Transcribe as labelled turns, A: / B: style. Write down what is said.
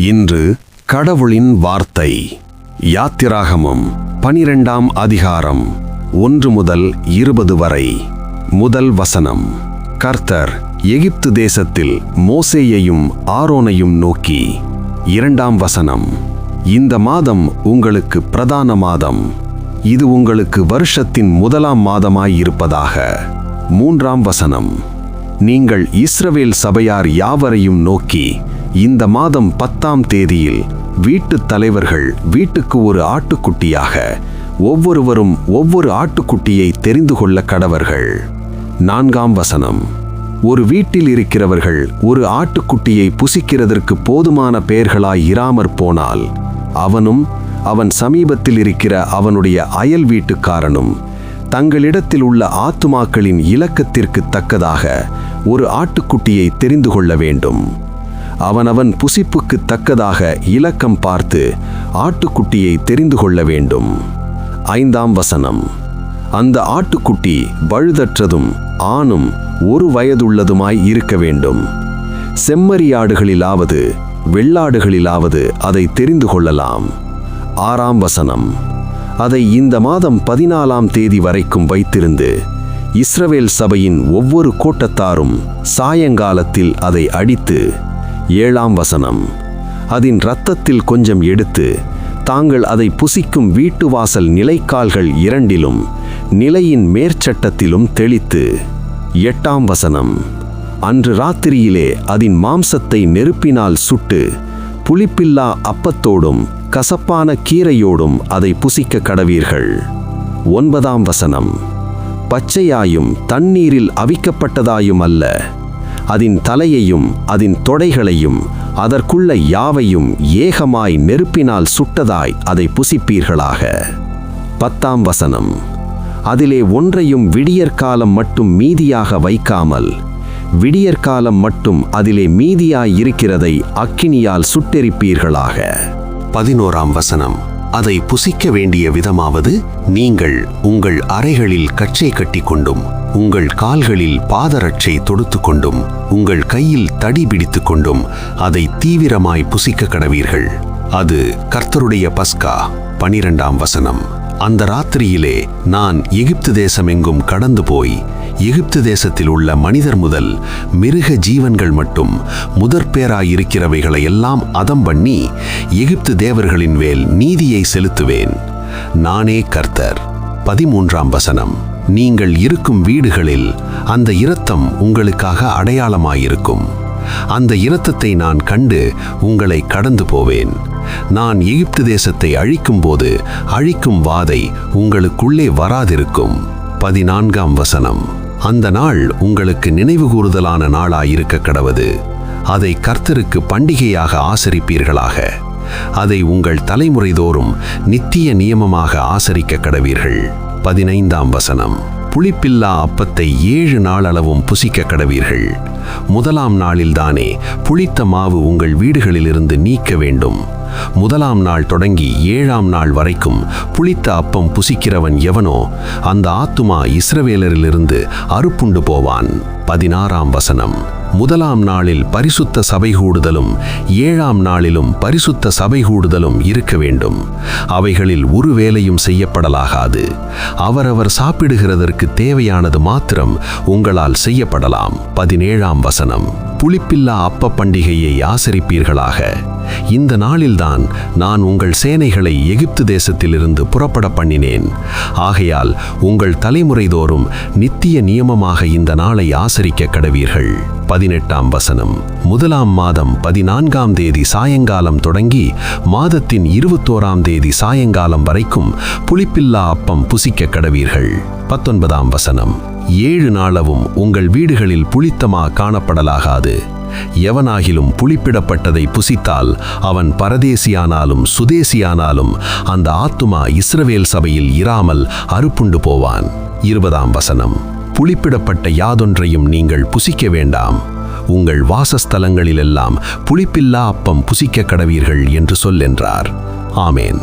A: இன்று கடவுளின் வார்த்தை. யாத்திராகமம் 12ஆம் அதிகாரம் 1 முதல் 20 வரை. முதல் வசனம். கர்த்தர் எகிப்து தேசத்தில் மோசேயையும் ஆரோனையும் நோக்கி. 2ஆம் வசனம். இந்த மாதம் உங்களுக்கு பிரதான மாதம், இது உங்களுக்கு வருஷத்தின் முதலாம் மாதமாயிருப்பதாக. 3ஆம் வசனம். நீங்கள் இஸ்ரவேல் சபையார் யாவரையும் நோக்கி, இந்த மாதம் 10ஆம் தேதியில் வீட்டுத் தலைவர்கள் வீட்டுக்கு ஒரு ஆட்டுக்குட்டியாக ஒவ்வொருவரும் ஒவ்வொரு ஆட்டுக்குட்டியை தெரிந்து கொள்ள கடவர்கள். 4ஆம் வசனம். ஒரு வீட்டில் இருக்கிறவர்கள் ஒரு ஆட்டுக்குட்டியை புசிக்கிறதற்கு போதுமான பெயர்களாய் இராமற் போனால் அவனும் அவன் சமீபத்தில் இருக்கிற அவனுடைய அயல் வீட்டுக்காரனும் தங்களிடத்தில் உள்ள ஆத்துமாக்களின் இலக்கத்திற்கு தக்கதாக ஒரு ஆட்டுக்குட்டியை தெரிந்து கொள்ள வேண்டும். அவனவன் புசிப்புக்கு தக்கதாக இலக்கம் பார்த்து ஆட்டுக்குட்டியை தெரிந்து கொள்ள வேண்டும். 5ஆம் வசனம். அந்த ஆட்டுக்குட்டி பழுதற்றதும் ஆணும் 1 வயதுள்ளதுமாய் இருக்க வேண்டும். செம்மறியாடுகளிலாவது வெள்ளாடுகளிலாவது அதை தெரிந்து கொள்ளலாம். 6ஆம் வசனம். அதை இந்த மாதம் 14ஆம் தேதி வரைக்கும் வைத்திருந்து இஸ்ரவேல் சபையின் ஒவ்வொரு கோட்டத்தாரும் சாயங்காலத்தில் அதை அடித்து. 7ஆம் வசனம். அதன் இரத்தத்தில் கொஞ்சம் எடுத்து தாங்கள் அதை புசிக்கும் வீட்டு வாசல் நிலைக்கால்கள் 2லும் நிலையின் மேற்சட்டத்திலும் தெளித்து. 8ஆம் வசனம். அன்று ராத்திரியிலே அதன் மாம்சத்தை நெருப்பினால் சுட்டு புளிப்பில்லா அப்பத்தோடும் கசப்பான கீரையோடும் அதை புசிக்க கடவீர்கள். 9ஆம் வசனம். பச்சையாயும் தண்ணீரில் அவிக்கப்பட்டதாயும் அல்ல, அதன் தலையையும் அதன் தொடைகளையும் அதற்குள்ள யாவையும் ஏகமாய் நெருப்பினால் சுட்டதாய் அதை புசிப்பீர்களாக. 10ஆம் வசனம். அதிலே ஒன்றையும் விடியற்காலம் மட்டும் மீதியாக வைக்காமல் விடியற்காலம் மட்டும் அதிலே மீதியாய் இருக்கிறதை அக்கினியால் சுட்டெரிப்பீர்களாக. 11ஆம் வசனம். அதை புசிக்க வேண்டிய விதமாவது, நீங்கள் உங்கள் அறைகளில் கச்சை கட்டி கொண்டும் உங்கள் கால்களில் பாதரட்சை தொடுத்து கொண்டும் உங்கள் கையில் தடி பிடித்து கொண்டும் அதை தீவிரமாய் புசிக்க கடவீர்கள். அது கர்த்தருடைய பஸ்கா. 12ஆம் வசனம். அந்த ராத்திரியிலே நான் எகிப்து தேசமெங்கும் கடந்து போய் எகிப்து தேசத்தில் உள்ள மனிதர் முதல் மிருக ஜீவன்கள் மட்டும் முதற்பேராயிருக்கிறவைகளை எல்லாம் அதம் பண்ணி எகிப்து தேவர்களின் மேல் நீதியை செலுத்துவேன். நானே கர்த்தர். 13ஆம் வசனம். நீங்கள் இருக்கும் வீடுகளில் அந்த இரத்தம் உங்களுக்காக அடையாளமாயிருக்கும். அந்த இரத்தத்தை நான் கண்டு உங்களை கடந்து போவேன். நான் எகிப்து தேசத்தை அழிக்கும் போது அழிக்கும் வாதை உங்களுக்குள்ளே வராதிருக்கும். 14ஆம் வசனம். அந்த நாள் உங்களுக்கு நினைவு கூறுதலான நாளாயிருக்க கடவது. அதை கர்த்தருக்கு பண்டிகையாக ஆசரிப்பீர்களாக. அதை உங்கள் தலைமுறைதோறும் நித்திய நியமமாக ஆசரிக்க கடவீர்கள். 15ஆம் வசனம். புளிப்பில்லா அப்பத்தை 7 நாளளவும் புசிக்க கடவீர்கள். முதலாம் நாளில்தானே புளித்த மாவு உங்கள் வீடுகளிலிருந்து நீக்க வேண்டும். முதலாம் நாள் தொடங்கி 7ஆம் நாள் வரைக்கும் புளித்த அப்பம் புசிக்கிறவன் எவனோ அந்த ஆத்துமா இஸ்ரவேலரிலிருந்து அறுப்புண்டு போவான். 16ஆம் வசனம். முதலாம் நாளில் பரிசுத்த சபை கூடுதலும் 7ஆம் நாளிலும் பரிசுத்த சபை கூடுதலும் இருக்க வேண்டும். அவைகளில் ஒரு வேலையும் செய்யப்படலாகாது. அவரவர் சாப்பிடுகிறதற்கு தேவையானது மாத்திரம் உங்களால் செய்யப்படலாம். 17ஆம் வசனம். புளிப்பில்லா அப்ப பண்டிகையை ஆசரிப்பீர்களாக. இந்த நாளில்தான் நான் உங்கள் சேனைகளை எகிப்து தேசத்திலிருந்து புறப்பட பண்ணினேன். ஆகையால் உங்கள் தலைமுறைதோறும் நித்திய நியமமாக இந்த நாளை ஆசரிக்க கடவீர்கள். 18ஆம் வசனம். முதலாம் மாதம் 14ஆம் தேதி சாயங்காலம் தொடங்கி மாதத்தின் 21ஆம் தேதி சாயங்காலம் வரைக்கும் புளிப்பில்லா அப்பம் புசிக்க கடவீர்கள். 19ஆம் வசனம். 7 நாளவும் உங்கள் வீடுகளில் புளித்தமா காணப்படலாகாது. எவனாகிலும் புளிப்பிடப்பட்டதை புசித்தால் அவன் பரதேசியானாலும் சுதேசியானாலும் அந்த ஆத்துமா இஸ்ரவேல் சபையில் இராமல் அறுப்புண்டு போவான். 20ஆம் வசனம். புளிப்பிடப்பட்ட யாதொன்றையும் நீங்கள் புசிக்க வேண்டாம். உங்கள் வாசஸ்தலங்களிலெல்லாம் புளிப்பில்லா அப்பம் புசிக்க கடவீர்கள் என்று சொல்லென்றார். ஆமேன்.